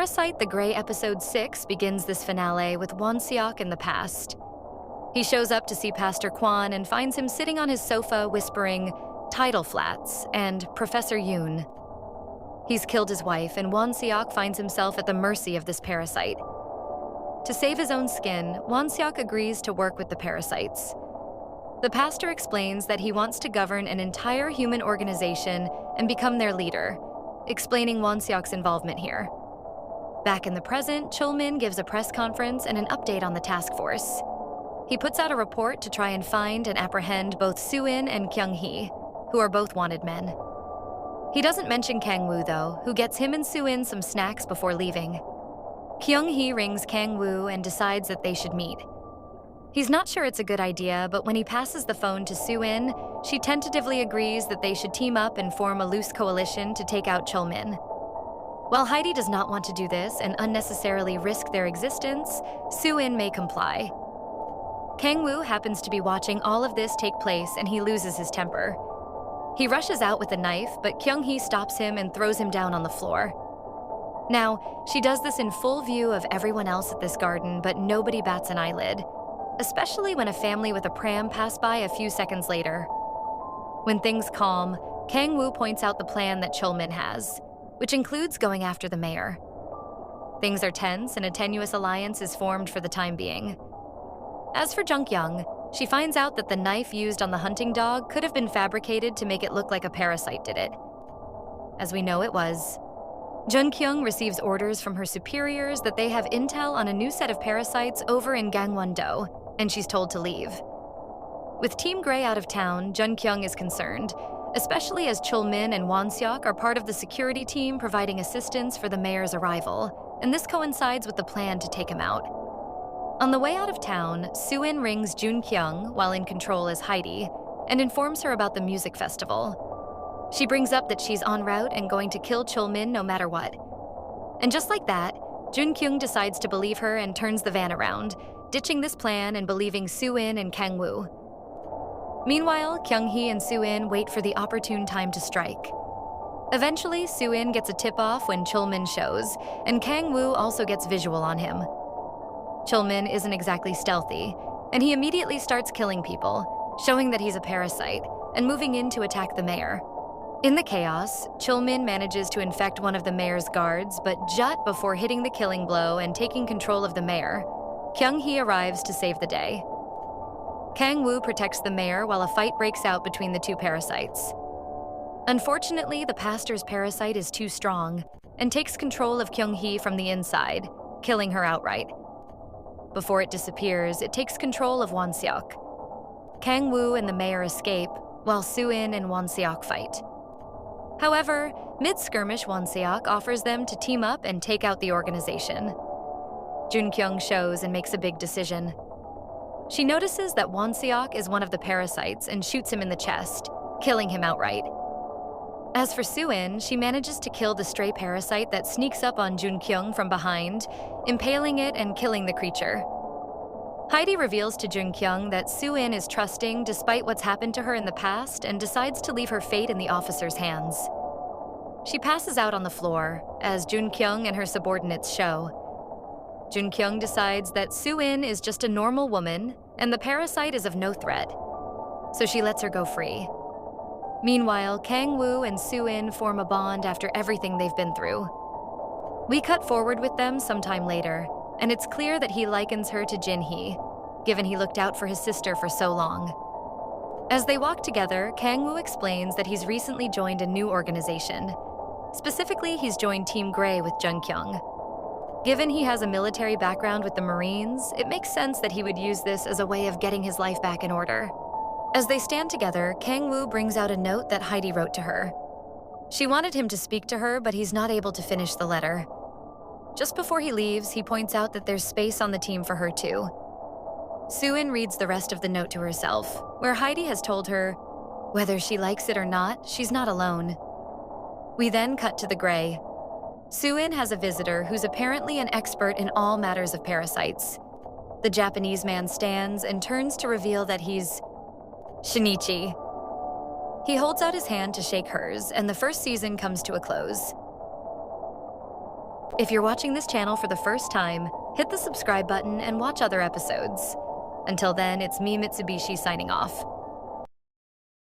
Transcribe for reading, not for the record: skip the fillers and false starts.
Parasite the Grey Episode 6 begins this finale with Won-seok in the past. He shows up to see Pastor Kwan and finds him sitting on his sofa whispering, "Tidal flats," and "Professor Yoon." He's killed his wife, and Won-seok finds himself at the mercy of this parasite. To save his own skin, Won-seok agrees to work with the parasites. The pastor explains that he wants to govern an entire human organization and become their leader, explaining Won-seok's involvement here. Back in the present, Chul-min gives a press conference and an update on the task force. He puts out a report to try and find and apprehend both Soo-in and Kyung-hee, who are both wanted men. He doesn't mention Kang-woo, though, who gets him and Soo-in some snacks before leaving. Kyung-hee rings Kang-woo and decides that they should meet. He's not sure it's a good idea, but when he passes the phone to Soo-in, she tentatively agrees that they should team up and form a loose coalition to take out Chul-min. While Heidi does not want to do this and unnecessarily risk their existence, Soo-in may comply. Kang-woo happens to be watching all of this take place and he loses his temper. He rushes out with a knife, but Kyung-hee stops him and throws him down on the floor. Now, she does this in full view of everyone else at this garden, but nobody bats an eyelid, especially when a family with a pram pass by a few seconds later. When things calm, Kang-woo points out the plan that Chul-min has, which includes going after the mayor. Things are tense and a tenuous alliance is formed for the time being. As for Jung-kyung, she finds out that the knife used on the hunting dog could have been fabricated to make it look like a parasite did it. As we know, it was. Jung-kyung receives orders from her superiors that they have intel on a new set of parasites over in Gangwon-do, and she's told to leave. With Team Grey out of town, Jung-kyung is concerned, especially as Chul-min and Won-seok are part of the security team providing assistance for the mayor's arrival, and this coincides with the plan to take him out. On the way out of town, Soo-in rings Jun-kyung, while in control as Heidi, and informs her about the music festival. She brings up that she's en route and going to kill Chul-min no matter what. And just like that, Jun-kyung decides to believe her and turns the van around, ditching this plan and believing Soo-in and Kang-woo. Meanwhile, Kyung-hee and Soo-in wait for the opportune time to strike. Eventually, Soo-in gets a tip-off when Chul-min shows, and Kang-woo also gets visual on him. Chul-min isn't exactly stealthy, and he immediately starts killing people, showing that he's a parasite, and moving in to attack the mayor. In the chaos, Chul-min manages to infect one of the mayor's guards, but just before hitting the killing blow and taking control of the mayor, Kyung-hee arrives to save the day. Kang-woo protects the mayor while a fight breaks out between the two parasites. Unfortunately, the pastor's parasite is too strong and takes control of Kyung-hee from the inside, killing her outright. Before it disappears, it takes control of Won-seok. Kang-woo and the mayor escape, while Soo-in and Won-seok fight. However, mid-skirmish, Won-seok offers them to team up and take out the organization. Jun-kyung shows and makes a big decision. She notices that Won-seok is one of the parasites and shoots him in the chest, killing him outright. As for Soo-in, she manages to kill the stray parasite that sneaks up on Jun-kyung from behind, impaling it and killing the creature. Heidi reveals to Jun-kyung that Soo-in is trusting despite what's happened to her in the past and decides to leave her fate in the officer's hands. She passes out on the floor, as Jun-kyung and her subordinates show. Jun-kyung decides that Soo-in is just a normal woman, and the parasite is of no threat, so she lets her go free. Meanwhile, Kang-woo and Soo-in form a bond after everything they've been through. We cut forward with them sometime later, and it's clear that he likens her to Jin-hee, given he looked out for his sister for so long. As they walk together, Kang-woo explains that he's recently joined a new organization. Specifically, he's joined Team Grey with Jun-kyung. Given he has a military background with the Marines, it makes sense that he would use this as a way of getting his life back in order. As they stand together, Kang-woo brings out a note that Heidi wrote to her. She wanted him to speak to her, but he's not able to finish the letter. Just before he leaves, he points out that there's space on the team for her too. Soo-in reads the rest of the note to herself, where Heidi has told her, whether she likes it or not, she's not alone. We then cut to the Grey. Soo-in has a visitor who's apparently an expert in all matters of parasites. The Japanese man stands and turns to reveal that he's Shinichi. He holds out his hand to shake hers, and the first season comes to a close. If you're watching this channel for the first time, hit the subscribe button and watch other episodes. Until then, it's me, Mitsubishi, signing off.